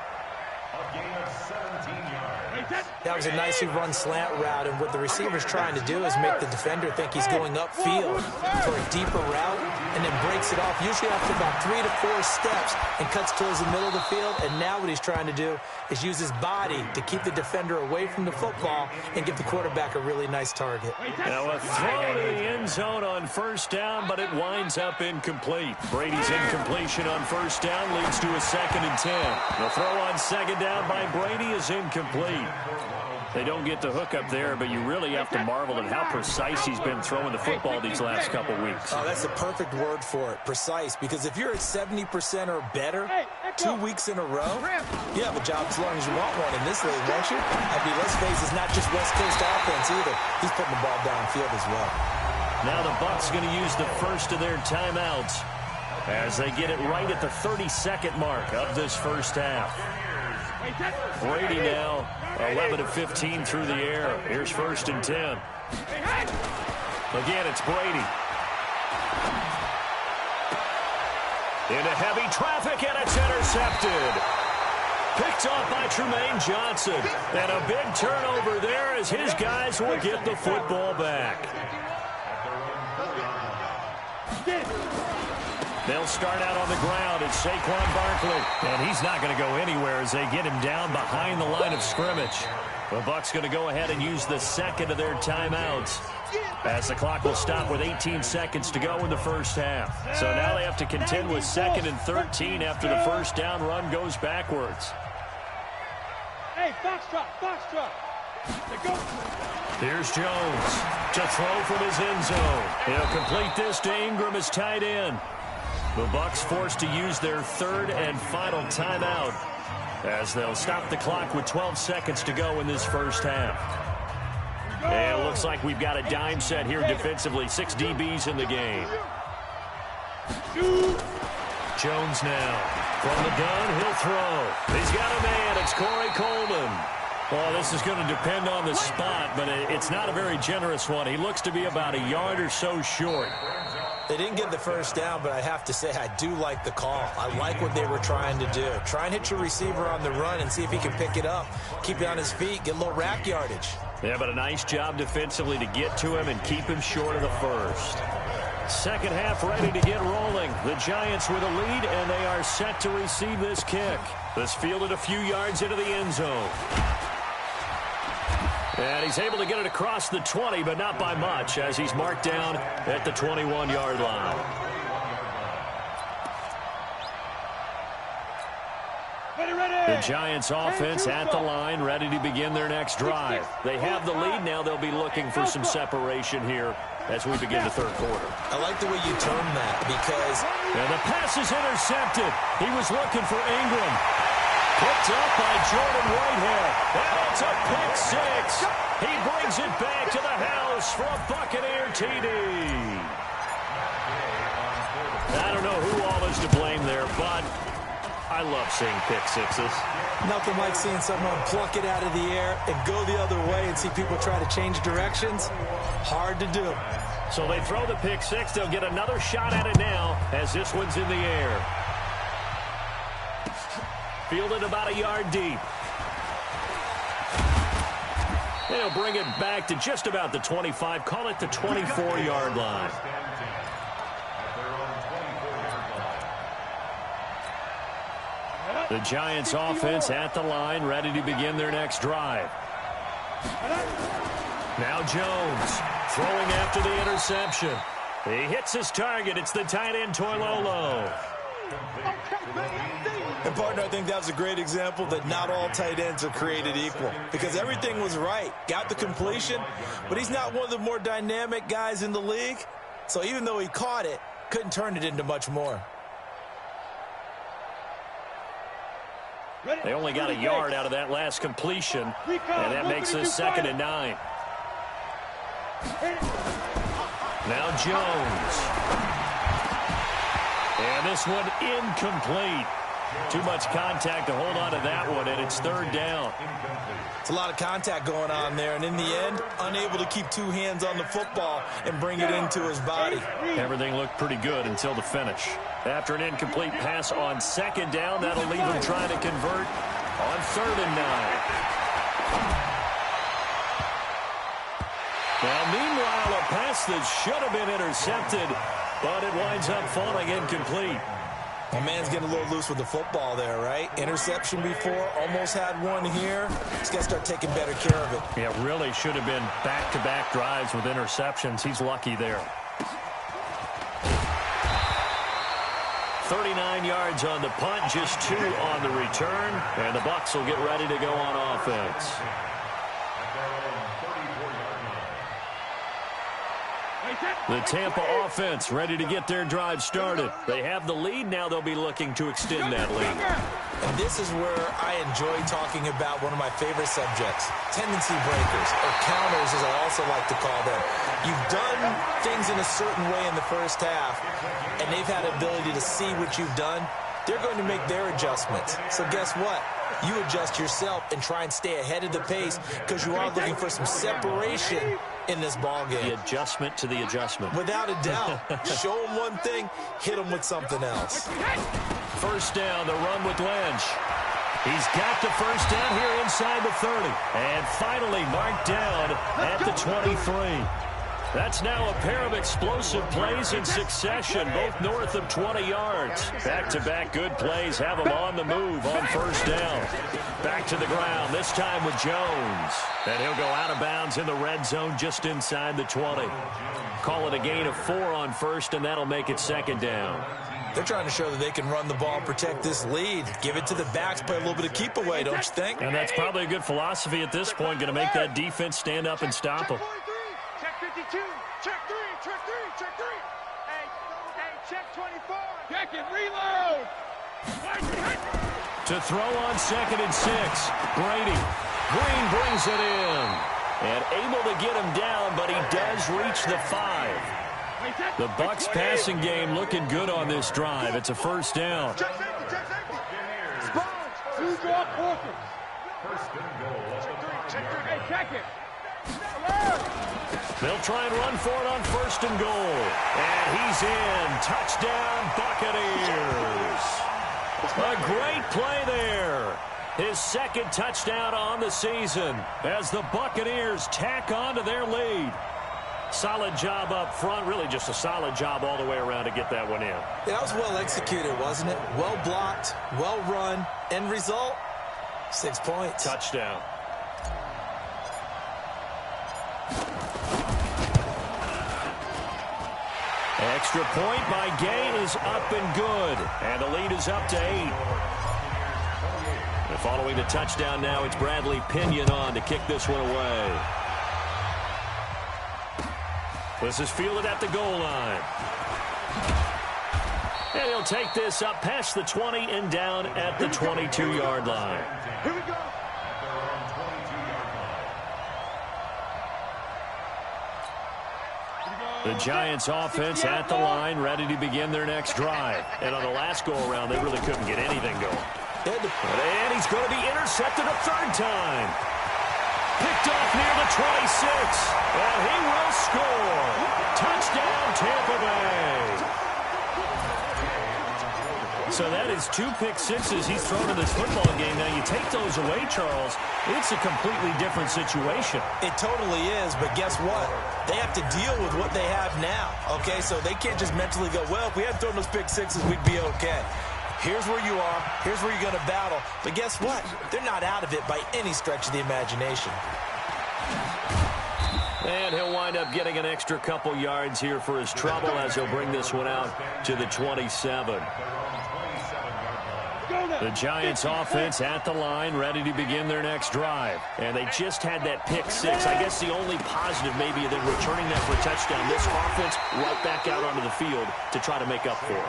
That was a nicely run slant route, and what the receiver's trying to do is make the defender think he's going upfield for a deeper route, and then breaks it off, usually after about 3 to 4 steps, and cuts towards the middle of the field. And now what he's trying to do is use his body to keep the defender away from the football and give the quarterback a really nice target. Now a throw to the end zone on first down, but it winds up incomplete. Brady's incompletion on first down leads to a 2nd and 10. The throw on second down by Brady is incomplete. They don't get the hook up there, but you really have to marvel at how precise he's been throwing the football these last couple weeks. Oh, that's the perfect word for it, precise, because if you're at 70% or better 2 weeks in a row, you have a job as long as you want one in this league, won't you? I mean, let's face it, it's not just West Coast offense either. He's putting the ball downfield as well. Now the Bucs going to use the first of their timeouts as they get it right at the 32nd mark of this first half. Brady now 11 of 15 through the air. Here's 1st and 10. Again, it's Brady. Into heavy traffic, and it's intercepted. Picked off by Tremaine Johnson. And a big turnover there as his guys will get the football back. They'll start out on the ground. It's Saquon Barkley. And he's not going to go anywhere as they get him down behind the line of scrimmage. The Bucs going to go ahead and use the second of their timeouts as the clock will stop with 18 seconds to go in the first half. So now they have to contend with 2nd and 13 after the first down run goes backwards. Hey, foxtrot, foxtrot. Here's Jones to throw from his end zone. He'll complete this to Ingram as tight end. The Bucs forced to use their 3rd and final timeout as they'll stop the clock with 12 seconds to go in this first half. And it looks like we've got a dime set here defensively. 6 DBs in the game. Jones now from the gun. He'll throw. He's got a man. It's Corey Coleman. Well, this is going to depend on the spot, but it's not a very generous one. He looks to be about a yard or so short. They didn't get the first down, but I have to say I do like the call. I like what they were trying to do. Try and hit your receiver on the run and see if he can pick it up. Keep it on his feet, get a little rack yardage. Yeah, but a nice job defensively to get to him and keep him short of the first. Second half ready to get rolling. The Giants with a lead, and they are set to receive this kick. This fielded a few yards into the end zone. And he's able to get it across the 20, but not by much, as he's marked down at the 21-yard line. The Giants offense at the line, ready to begin their next drive. They have the lead now. They'll be looking for some separation here as we begin the third quarter. I like the way you term that because... And the pass is intercepted. He was looking for Ingram. Picked up by Jordan Whitehead. And it's a pick six. He brings it back to the house for a Buccaneer TD. I don't know who all is to blame there, but I love seeing pick sixes. Nothing like seeing someone pluck it out of the air and go the other way and see people try to change directions. Hard to do. So they throw the pick six. They'll get another shot at it now as this one's in the air. Fielded about a yard deep. They'll bring it back to just about the 25. Call it the 24-yard line. The Giants offense at the line, ready to begin their next drive. Now Jones throwing after the interception. He hits his target. It's the tight end Toilolo. And partner, I think that was a great example that not all tight ends are created equal because everything was right. Got the completion, but he's not one of the more dynamic guys in the league. So even though he caught it, couldn't turn it into much more. They only got a yard out of that last completion, and that makes this 2nd and 9. Now Jones. And this one incomplete. Too much contact to hold on to that one, and it's third down. It's a lot of contact going on there, and in the end, unable to keep two hands on the football and bring it into his body. Everything looked pretty good until the finish. After an incomplete pass on second down, that'll leave him trying to convert on 3rd and 9. Now, meanwhile, a pass that should have been intercepted, but it winds up falling incomplete. My man's getting a little loose with the football there, right? Interception before, almost had one here. He's got to start taking better care of it. Yeah, really should have been back-to-back drives with interceptions. He's lucky there. 39 yards on the punt, just 2 on the return, and the Bucs will get ready to go on offense. The Tampa offense ready to get their drive started. They have the lead. Now they'll be looking to extend that lead. And this is where I enjoy talking about one of my favorite subjects, tendency breakers, or counters as I also like to call them. You've done things in a certain way in the first half, and they've had the ability to see what you've done. They're going to make their adjustments. So guess what? You adjust yourself and try and stay ahead of the pace because you are looking for some separation in this ball game. The adjustment to the adjustment. Without a doubt. Show them one thing, hit them with something else. First down, the run with Lynch. He's got the first down here inside the 30. And finally marked down at the 23. That's now a pair of explosive plays in succession, both north of 20 yards. Back-to-back good plays have them on the move on first down. Back to the ground, this time with Jones. And he'll go out of bounds in the red zone just inside the 20. Call it a gain of 4 on first, and that'll make it second down. They're trying to show that they can run the ball, protect this lead. Give it to the backs, play a little bit of keep away, don't you think? And that's probably a good philosophy at this point, going to make that defense stand up and stop them. Check 52. Check 3. Check 3. Check 3. Hey, check 24. Check it. Reload. To throw on 2nd and 6. Brady. Green brings it in. And able to get him down, but he does reach the 5. The Bucs passing game looking good on this drive. It's a first down. Check safety. Check safety. Spons. 2 draw quarters. First and goal. Check 3. Hey, check it. They'll try and run for it on 1st and goal. And he's in. Touchdown, Buccaneers. A great play there. His 2nd touchdown on the season as the Buccaneers tack on to their lead. Solid job up front. Really just a solid job all the way around to get that one in. Yeah, that was well executed, wasn't it? Well blocked, well run. End result, 6 points. Touchdown. Extra point by Gay is up and good. And the lead is up to 8. And following the touchdown now, it's Bradley Pinion on to kick this one away. This is fielded at the goal line. And he'll take this up past the 20 and down at the 22-yard line. Here we go. The Giants offense at the line, ready to begin their next drive. And on the last go-around, they really couldn't get anything going. And he's going to be intercepted a 3rd time. Picked off near the 26. And he will score. Touchdown, Tampa Bay. So that is 2 pick sixes he's thrown in this football game. Now, you take those away, Charles, it's a completely different situation. It totally is, but guess what? They have to deal with what they have now, okay? So they can't just mentally go, well, if we hadn't thrown those pick sixes, we'd be okay. Here's where you are. Here's where you're going to battle. But guess what? They're not out of it by any stretch of the imagination. And he'll wind up getting an extra couple yards here for his trouble as he'll bring this one out to the 27. The Giants offense at the line, ready to begin their next drive. And they just had that pick 6. I guess the only positive maybe of them returning that for a touchdown. This offense right back out onto the field to try to make up for it.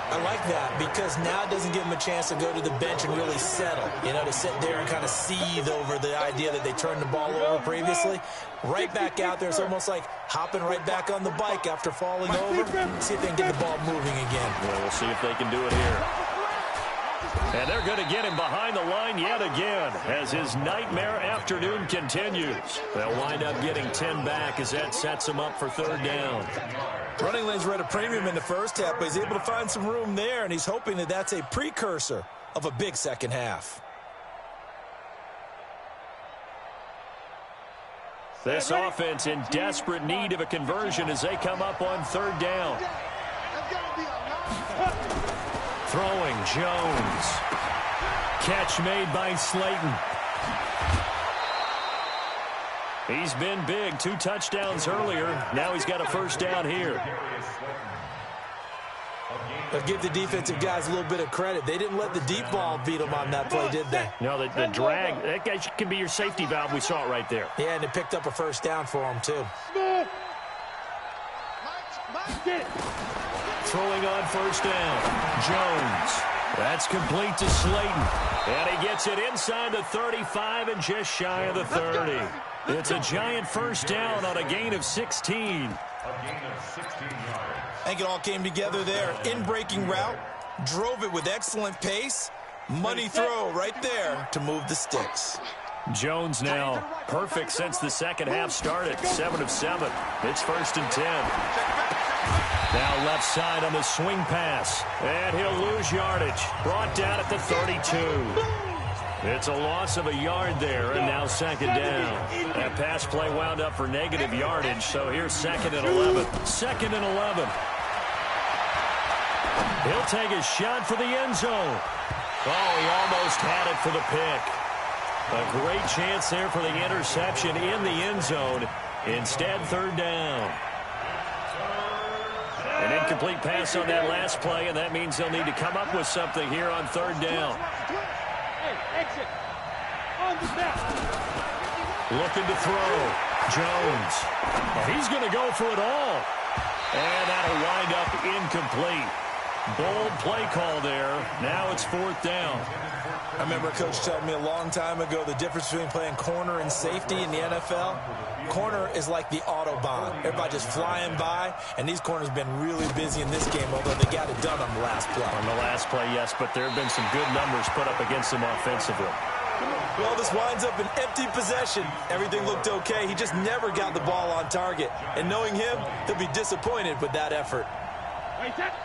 I like that because now it doesn't give them a chance to go to the bench and really settle. You know, to sit there and kind of seethe over the idea that they turned the ball over previously. Right back out there. It's almost like hopping right back on the bike after falling over. See if they can get the ball moving again. Well, we'll see if they can do it here. And they're going to get him behind the line yet again as his nightmare afternoon continues. They'll wind up getting 10 back as that sets him up for third down. Running lanes were at a premium in the first half, but he's able to find some room there, and he's hoping that that's a precursor of a big second half. This offense in desperate need of a conversion as they come up on third down. Throwing Jones. Catch made by Slayton. He's been big. 2 touchdowns earlier. Now he's got a first down here. But give the defensive guys a little bit of credit. They didn't let the deep ball beat them on that play, did they? No, the drag, that guy can be your safety valve. We saw it right there. Yeah, and it picked up a first down for him, too. Throwing on first down. Jones. That's complete to Slayton. And he gets it inside the 35 and just shy of the 30. It's a giant first down on a gain of 16. I think it all came together there. In-breaking route. Drove it with excellent pace. Money throw right there to move the sticks. Jones now perfect since the second half started. 7 of 7. It's first and 10. Now left side on the swing pass. And he'll lose yardage. Brought down at the 32. It's a loss of a yard there, and now second down. That pass play wound up for negative yardage, so here's second and 11. Second and 11. He'll take a shot for the end zone. Oh, he almost had it for the pick. A great chance there for the interception in the end zone. Instead, third down. An incomplete pass on that last play, and that means they'll need to come up with something here on third down. Looking to throw. Jones. He's going to go for it all. And that'll wind up incomplete. Bold play call there. Now it's fourth down. I remember a coach telling me a long time ago the difference between playing corner and safety in the NFL. Corner is like the Autobahn. Everybody just flying by, and these corners have been really busy in this game, although they got it done on the last play. On the last play, yes, but there have been some good numbers put up against them offensively. Well, this winds up an empty possession. Everything looked okay. He just never got the ball on target. And knowing him, he'll be disappointed with that effort.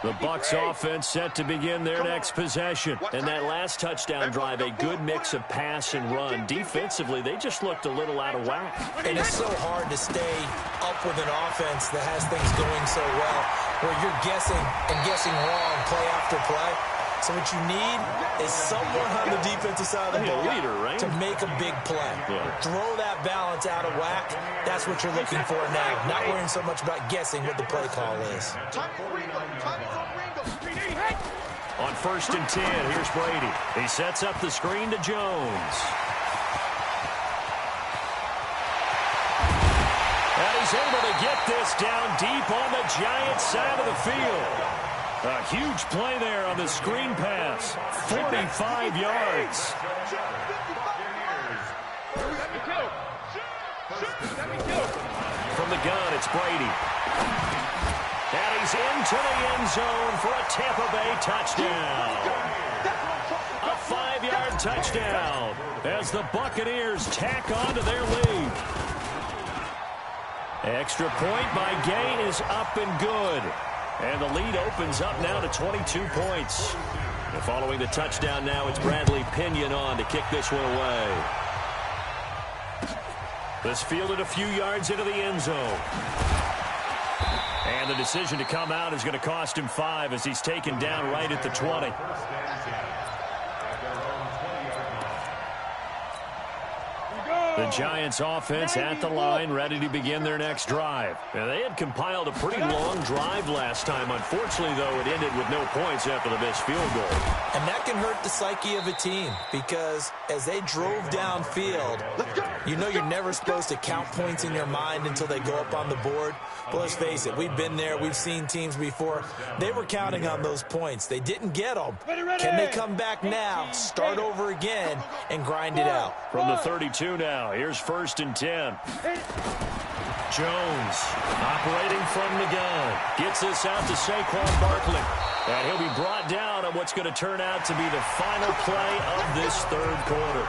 The Bucs offense set to begin their next possession. And that last touchdown drive, a good mix of pass and run. Defensively, they just looked a little out of whack. And it's so hard to stay up with an offense that has things going so well, where you're guessing and guessing wrong play after play. So what you need is someone on the defensive side of the ball to make a big play. Throw that balance out of whack. That's what you're looking for now. Not worrying so much about guessing what the play call is. On first and 10, here's Brady. He sets up the screen to Jones. And he's able to get this down deep on the Giants side of the field. A huge play there on the screen pass. 45 yards. From the gun, it's Brady. And he's into the end zone for a Tampa Bay touchdown. A 5-yard touchdown as the Buccaneers tack on to their lead. Extra point by Gay is up and good. And the lead opens up now to 22 points. And following the touchdown now, it's Bradley Pinion on to kick this one away. This fielded a few yards into the end zone. And the decision to come out is going to cost him 5 as he's taken down right at the 20. The Giants offense at the line, ready to begin their next drive. Now, they had compiled a pretty long drive last time. Unfortunately, though, it ended with no points after the missed field goal. And that can hurt the psyche of a team because as they drove downfield, you know you're never supposed to count points in your mind until they go up on the board. But let's face it, we've been there. We've seen teams before. They were counting on those points. They didn't get them. Can they come back now, start over again, and grind it out? From the 32 now, here's first and 10. Jones operating from the gun. Gets this out to Saquon Barkley. And he'll be brought down on what's going to turn out to be the final play of this third quarter.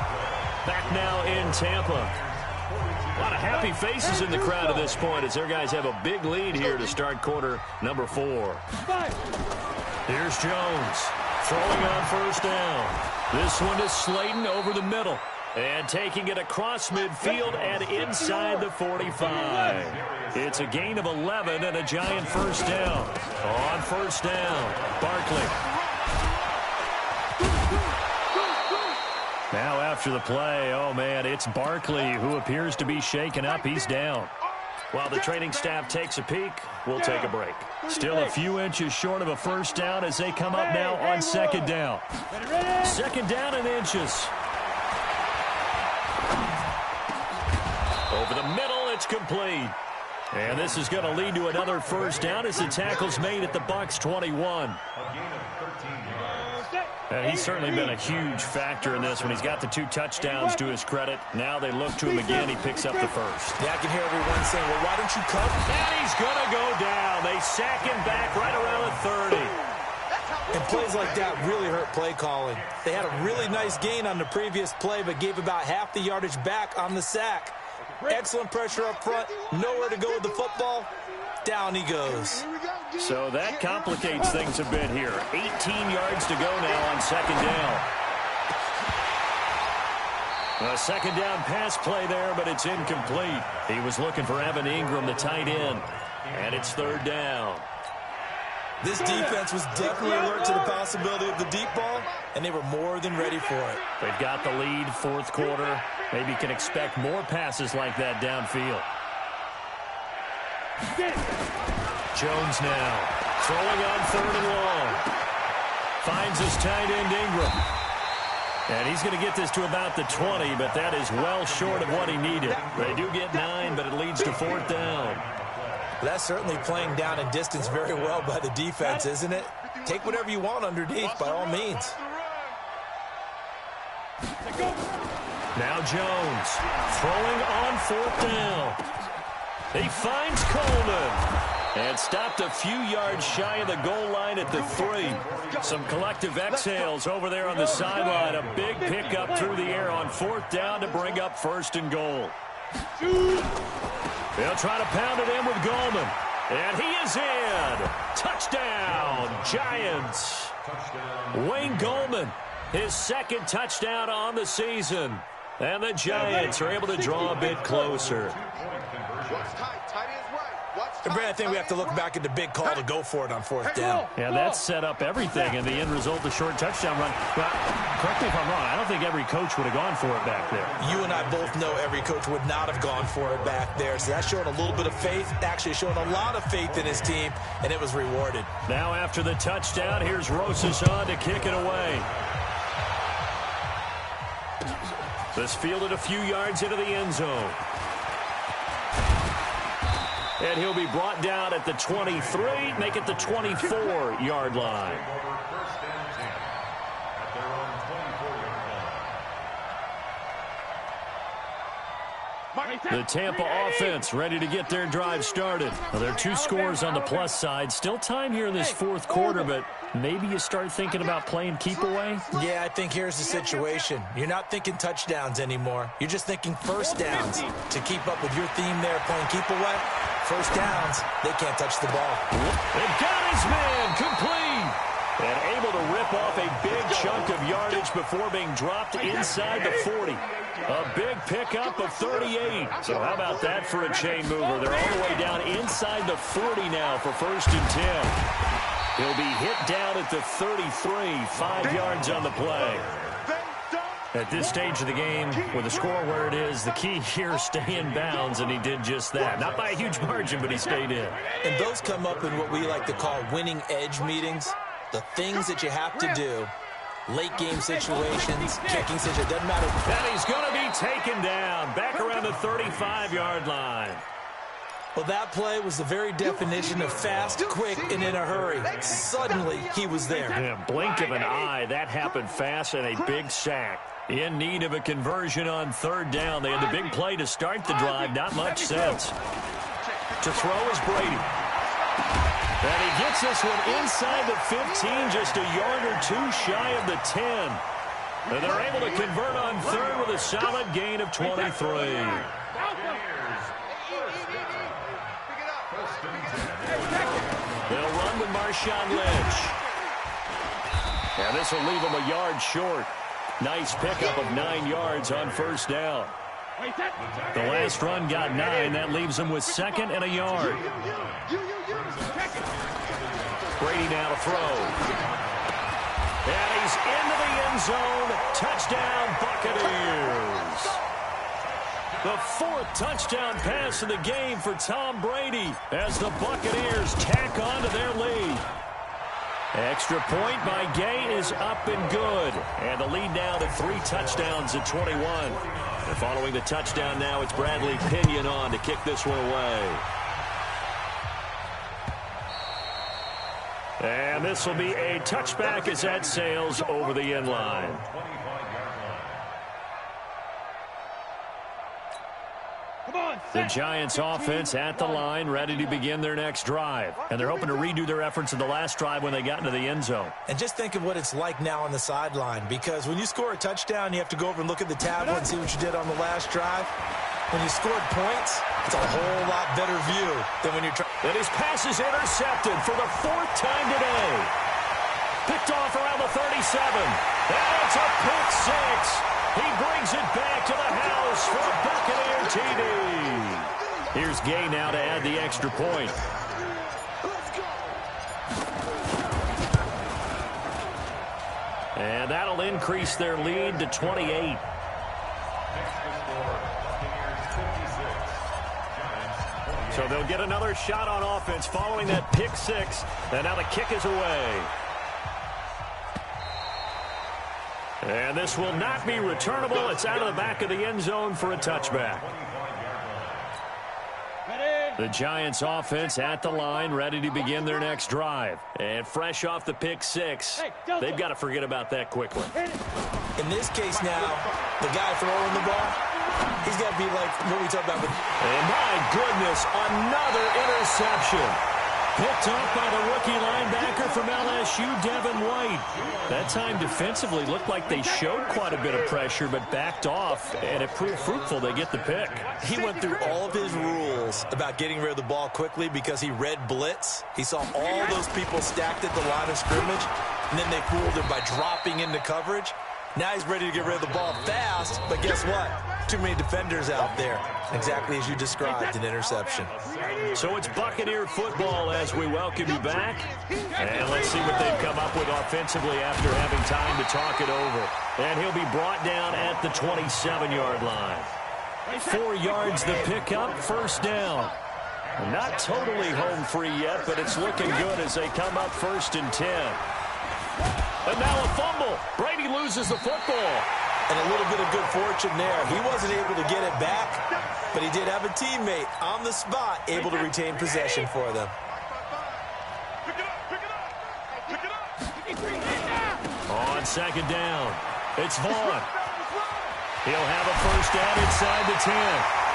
Back now in Tampa. A lot of happy faces in the crowd at this point as their guys have a big lead here to start quarter number 4. Here's Jones throwing on first down. This one to Slayton over the middle. And taking it across midfield and inside the 45. It's a gain of 11 and a giant first down. On first down, Barkley. Now after the play, oh man, it's Barkley who appears to be shaken up. He's down. While the training staff takes a peek, we'll take a break. Still a few inches short of a first down as they come up now on second down. Second down and inches. Over the middle, it's complete. And this is going to lead to another first down as the tackle's made at the Bucs 21. And he's certainly been a huge factor in this when he's got the 2 touchdowns to his credit. Now they look to him again. He picks up the first. Yeah, I can hear everyone saying, well, why don't you cover? And he's going to go down. They sack him back right around the 30. And plays like that really hurt play calling. They had a really nice gain on the previous play, but gave about half the yardage back on the sack. Excellent pressure up front. Nowhere to go with the football. Down he goes. So that complicates things a bit here. 18 yards to go now on second down. A second down pass play there, but it's incomplete. He was looking for Evan Ingram, the tight end. And it's third down. This defense was definitely alert to the possibility of the deep ball, and they were more than ready for it. They've got the lead, fourth quarter. Maybe can expect more passes like that downfield. Jones now throwing on third and long. Finds his tight end Ingram. And he's going to get this to about the 20, but that is well short of what he needed. They do get 9, but it leads to fourth down. That's certainly playing down in distance very well by the defense, isn't it? Take whatever you want underneath, by all means. Now Jones throwing on fourth down. He finds Coleman. And stopped a few yards shy of the goal line at the 3. Some collective exhales over there on the sideline. A big pickup through the air on fourth down to bring up first and goal. They'll try to pound it in with Goldman. And he is in. Touchdown, Giants. Wayne Goldman, his second touchdown on the season. And the Giants are able to draw a bit closer. And Brad, I think we have to look back at the big call to go for it on fourth down. Yeah, that set up everything, and the end result, the short touchdown run. Well, correct me if I'm wrong, I don't think every coach would have gone for it back there. You and I both know every coach would not have gone for it back there, so that's showing a little bit of faith, actually showing a lot of faith in his team, and it was rewarded. Now after the touchdown, here's Rosas on to kick it away. This fielded a few yards into the end zone. And he'll be brought down at the 23, make it the 24-yard line. The Tampa offense ready to get their drive started. Well, there are 2 scores on the plus side. Still time here in this fourth quarter, but maybe you start thinking about playing keep away? Yeah, I think here's the situation. You're not thinking touchdowns anymore. You're just thinking first downs. To keep up with your theme there, playing keep away, first downs, they can't touch the ball. They've got his man complete. And able to rip off a big chunk of yardage before being dropped inside the 40. A big pickup of 38. So how about that for a chain mover? They're all the way down inside the 40 now for first and 10. He'll be hit down at the 33, 5 yards on the play. At this stage of the game, with the score where it is, the key here, stay in bounds, and he did just that. Not by a huge margin, but he stayed in. And those come up in what we like to call winning edge meetings. The things that you have to do, late game situations, kicking situations, doesn't matter. And he's going to be taken down, back around the 35-yard line. Well, that play was the very definition of fast, quick, and in a hurry. Suddenly, he was there. Yeah, blink of an eye, that happened fast, and a big sack. In need of a conversion on third down. They had the big play to start the drive. Not much sense. To throw is Brady. And he gets this one inside the 15, just a yard or two shy of the 10. And they're able to convert on third with a solid gain of 23. They'll run with Marshawn Lynch. And this will leave him a yard short. Nice pickup of 9 yards on first down. The last run got 9. That leaves him with second and a yard. Brady now to throw. And he's into the end zone. Touchdown, Buccaneers. The 4th touchdown pass of the game for Tom Brady as the Buccaneers tack on to their lead. Extra point by Gay is up and good. And the lead now to 3 touchdowns at 21. And following the touchdown now, it's Bradley Pinion on to kick this one away. And this will be a touchback as that sails over the end line. The Giants offense at the line, ready to begin their next drive. And they're hoping to redo their efforts in the last drive when they got into the end zone. And just think of what it's like now on the sideline, because when you score a touchdown, you have to go over and look at the tablet and see what you did on the last drive. When you scored points, it's a whole lot better view than when you're trying. And his pass is intercepted for the 4th time today. Picked off around the 37. And it's a pick 6. He brings it back to the house for a Buccaneer TD. Here's Gay now to add the extra point. And that'll increase their lead to 28. So they'll get another shot on offense following that pick 6. And now the kick is away. And this will not be returnable. It's out of the back of the end zone for a touchback. The Giants offense at the line, ready to begin their next drive. And fresh off the pick 6, they've got to forget about that quickly. In this case now, the guy throwing the ball, he's got to be like what we talked about. And my goodness, another interception. Picked off by the rookie linebacker from LSU, Devin White. That time defensively looked like they showed quite a bit of pressure, but backed off, and it proved fruitful. They get the pick. He went through all of his rules about getting rid of the ball quickly because he read blitz. He saw all those people stacked at the line of scrimmage, and then they fooled him by dropping into coverage. Now he's ready to get rid of the ball fast, but guess what? Too many defenders out there. Exactly as you described, an interception. So it's Buccaneer football as we welcome you back. And let's see what they've come up with offensively after having time to talk it over. And he'll be brought down at the 27-yard line. 4 yards the pickup, first down. Not totally home free yet, but it's looking good as they come up 1st and 10. And now a fumble. Brady loses the football. And a little bit of good fortune there. He wasn't able to get it back, but he did have a teammate on the spot able to retain possession for them. On 2nd down, it's Vaughn. He'll have a first down inside the 10.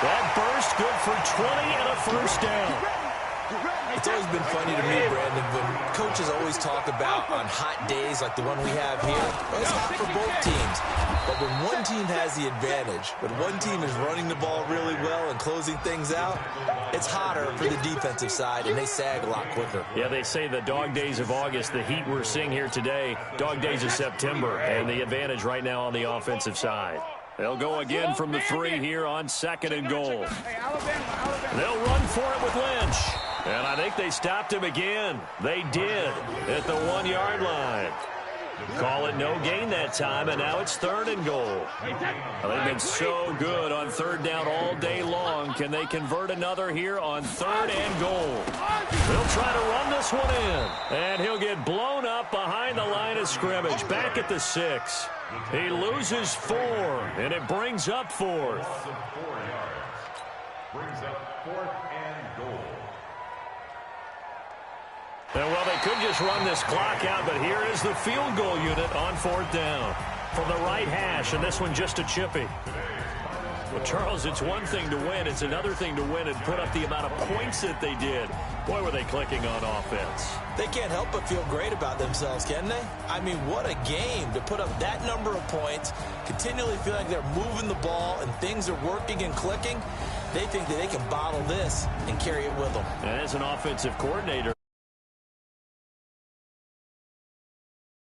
That burst good for 20 and a first down. It's always been funny to me, Brandon, when coaches always talk about on hot days like the one we have here. Well, it's hot for both teams. But when one team has the advantage, when one team is running the ball really well and closing things out, it's hotter for the defensive side, and they sag a lot quicker. Yeah, they say the dog days of August, the heat we're seeing here today, dog days of September, and the advantage right now on the offensive side. They'll go again from the 3 here on 2nd and goal. They'll run for it with Lynch. And I think they stopped him again. They did at the 1-yard line. Call it no gain that time, and now it's 3rd and goal. Well, they've been so good on 3rd down all day long. Can they convert another here on 3rd and goal? They'll try to run this one in. And he'll get blown up behind the line of scrimmage, back at the 6. He loses 4, and it brings up 4th. Brings up 4th and goal. And, well, they could just run this clock out, but here is the field goal unit on 4th down from the right hash, and this one just a chippy. Well, Charles, it's one thing to win. It's another thing to win and put up the amount of points that they did. Boy, were they clicking on offense. They can't help but feel great about themselves, can they? I mean, what a game to put up that number of points, continually feel like they're moving the ball and things are working and clicking. They think that they can bottle this and carry it with them. And as an offensive coordinator,